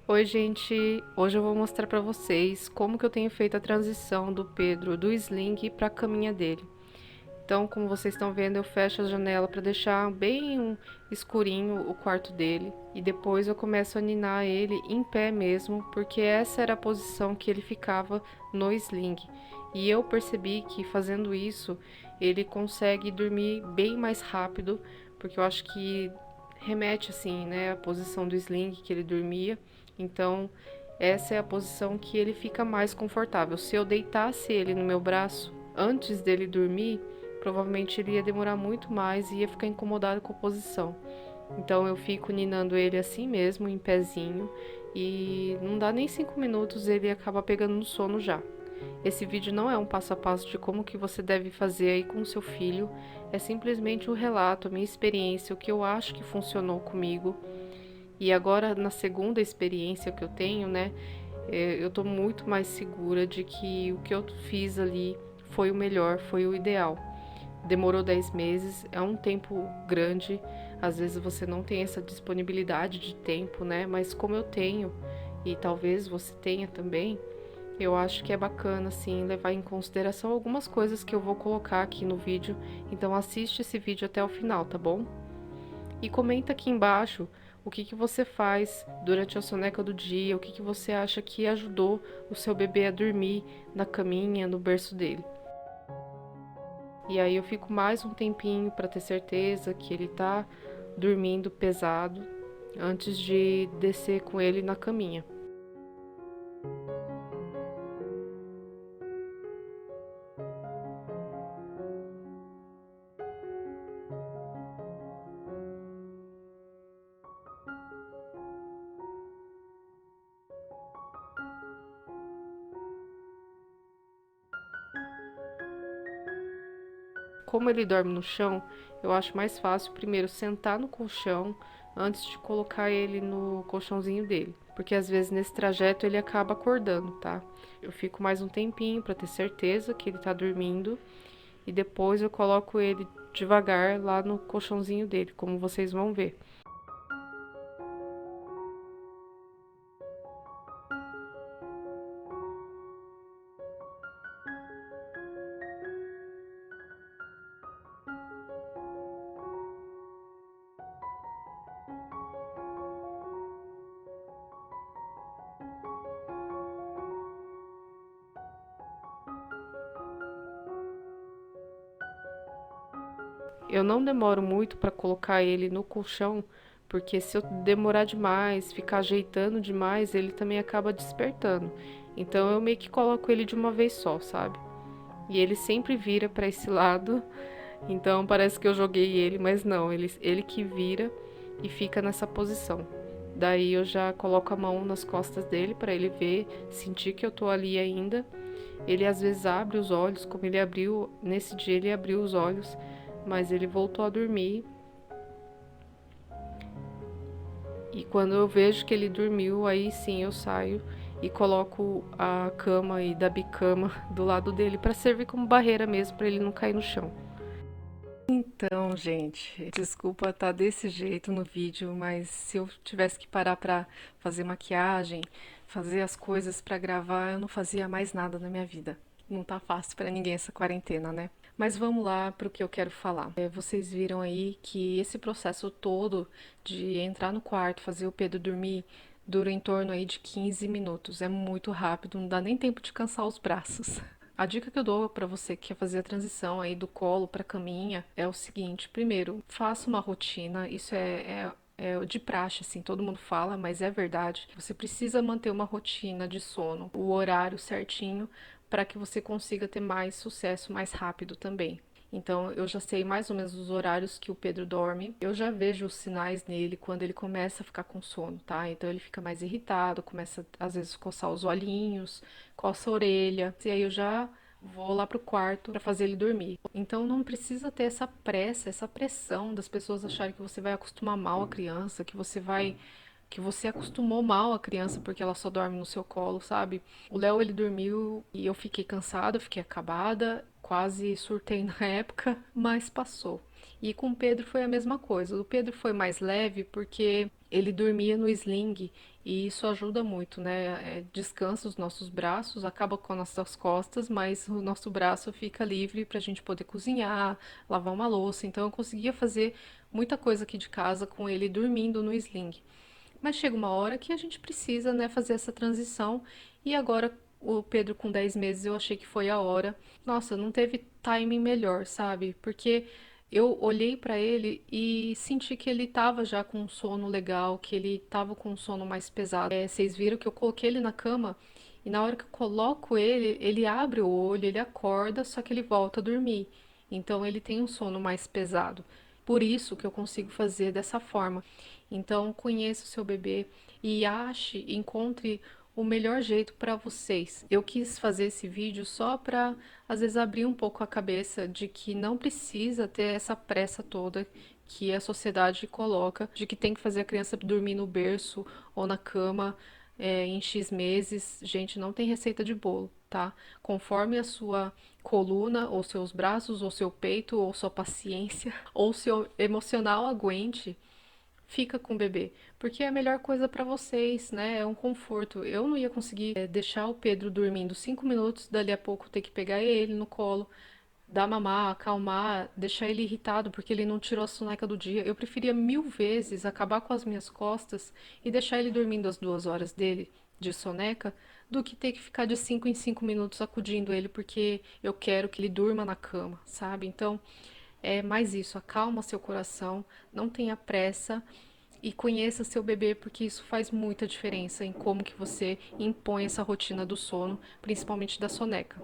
Oi, gente! Hoje eu vou mostrar pra vocês como que eu tenho feito a transição do Pedro do sling para a caminha dele. Então, como vocês estão vendo, eu fecho a janela para deixar bem escurinho o quarto dele e depois eu começo a ninar ele em pé mesmo, porque essa era a posição que ele ficava no sling. E eu percebi que fazendo isso, ele consegue dormir bem mais rápido, porque eu acho que remete assim, né, a posição do sling que ele dormia. Então, essa é a posição que ele fica mais confortável. Se eu deitasse ele no meu braço antes dele dormir, provavelmente ele ia demorar muito mais e ia ficar incomodado com a posição. Então eu fico ninando ele assim mesmo, em pezinho, e não dá nem 5 minutos ele acaba pegando no sono já. Esse vídeo não é um passo a passo de como que você deve fazer aí com o seu filho, é simplesmente um relato, a minha experiência, o que eu acho que funcionou comigo. E agora na segunda experiência que eu tenho, né, eu tô muito mais segura de que o que eu fiz ali foi o melhor, foi o ideal. Demorou 10 meses, é um tempo grande, às vezes você não tem essa disponibilidade de tempo, né? Mas como eu tenho, e talvez você tenha também, eu acho que é bacana, assim, levar em consideração algumas coisas que eu vou colocar aqui no vídeo. Então assiste esse vídeo até o final, tá bom? E comenta aqui embaixo o que você faz durante a soneca do dia, o que você acha que ajudou o seu bebê a dormir na caminha, no berço dele. E aí eu fico mais um tempinho para ter certeza que ele tá dormindo pesado antes de descer com ele na caminha. Como ele dorme no chão, eu acho mais fácil primeiro sentar no colchão antes de colocar ele no colchãozinho dele, porque às vezes nesse trajeto ele acaba acordando, tá? Eu fico mais um tempinho para ter certeza que ele tá dormindo e depois eu coloco ele devagar lá no colchãozinho dele, como vocês vão ver. Eu não demoro muito para colocar ele no colchão, porque se eu demorar demais, ficar ajeitando demais, ele também acaba despertando. Então eu meio que coloco ele de uma vez só, sabe? E ele sempre vira para esse lado, então parece que eu joguei ele, mas não, ele que vira e fica nessa posição. Daí eu já coloco a mão nas costas dele para ele ver, sentir que eu tô ali ainda. Ele às vezes abre os olhos, como ele abriu, nesse dia ele abriu os olhos, mas ele voltou a dormir. E quando eu vejo que ele dormiu, aí sim eu saio e coloco a cama e da bicama do lado dele para servir como barreira mesmo, para ele não cair no chão. Então, gente, desculpa estar desse jeito no vídeo, mas se eu tivesse que parar para fazer maquiagem, fazer as coisas para gravar, eu não fazia mais nada na minha vida. Não tá fácil para ninguém essa quarentena, né? Mas vamos lá para o que eu quero falar. Vocês viram aí que esse processo todo de entrar no quarto, fazer o Pedro dormir, dura em torno aí de 15 minutos. É muito rápido, não dá nem tempo de cansar os braços. A dica que eu dou para você que quer fazer a transição aí do colo para caminha é o seguinte: primeiro, faça uma rotina. Isso é de praxe, assim, todo mundo fala, mas é verdade. Você precisa manter uma rotina de sono, o horário certinho, para que você consiga ter mais sucesso mais rápido também. Então, eu já sei mais ou menos os horários que o Pedro dorme. Eu já vejo os sinais nele quando ele começa a ficar com sono, tá? Então, ele fica mais irritado, começa às vezes a coçar os olhinhos, coça a orelha. E aí eu já vou lá pro quarto para fazer ele dormir. Então, não precisa ter essa pressa, essa pressão das pessoas acharem que você vai acostumar mal a criança, que você acostumou mal a criança porque ela só dorme no seu colo, sabe? O Léo, ele dormiu e eu fiquei cansada, fiquei acabada, quase surtei na época, mas passou. E com o Pedro foi a mesma coisa. O Pedro foi mais leve porque ele dormia no sling e isso ajuda muito, né? Descansa os nossos braços, acaba com as nossas costas, mas o nosso braço fica livre para a gente poder cozinhar, lavar uma louça. Então eu conseguia fazer muita coisa aqui de casa com ele dormindo no sling. Mas chega uma hora que a gente precisa, né, fazer essa transição. E agora o Pedro com 10 meses eu achei que foi a hora. Nossa, não teve timing melhor, sabe? Porque eu olhei pra ele e senti que ele tava já com um sono legal, que ele tava com um sono mais pesado. Vocês viram que eu coloquei ele na cama e na hora que eu coloco ele, ele abre o olho, ele acorda, só que ele volta a dormir. Então ele tem um sono mais pesado. Por isso que eu consigo fazer dessa forma. Então conheça o seu bebê e ache, encontre o melhor jeito para vocês. Eu quis fazer esse vídeo só para às vezes abrir um pouco a cabeça de que não precisa ter essa pressa toda que a sociedade coloca de que tem que fazer a criança dormir no berço ou na cama em X meses. Gente, não tem receita de bolo, tá? Conforme a sua coluna, ou seus braços, ou seu peito, ou sua paciência, ou seu emocional aguente, fica com o bebê, porque é a melhor coisa para vocês, né? É um conforto. Eu não ia conseguir deixar o Pedro dormindo 5 minutos, dali a pouco ter que pegar ele no colo, dar mamar, acalmar, deixar ele irritado porque ele não tirou a soneca do dia. Eu preferia mil vezes acabar com as minhas costas e deixar ele dormindo as 2 horas dele de soneca do que ter que ficar de 5 em 5 minutos acudindo ele porque eu quero que ele durma na cama, sabe? Então, é mais isso, acalma seu coração, não tenha pressa e conheça seu bebê, porque isso faz muita diferença em como que você impõe essa rotina do sono, principalmente da soneca.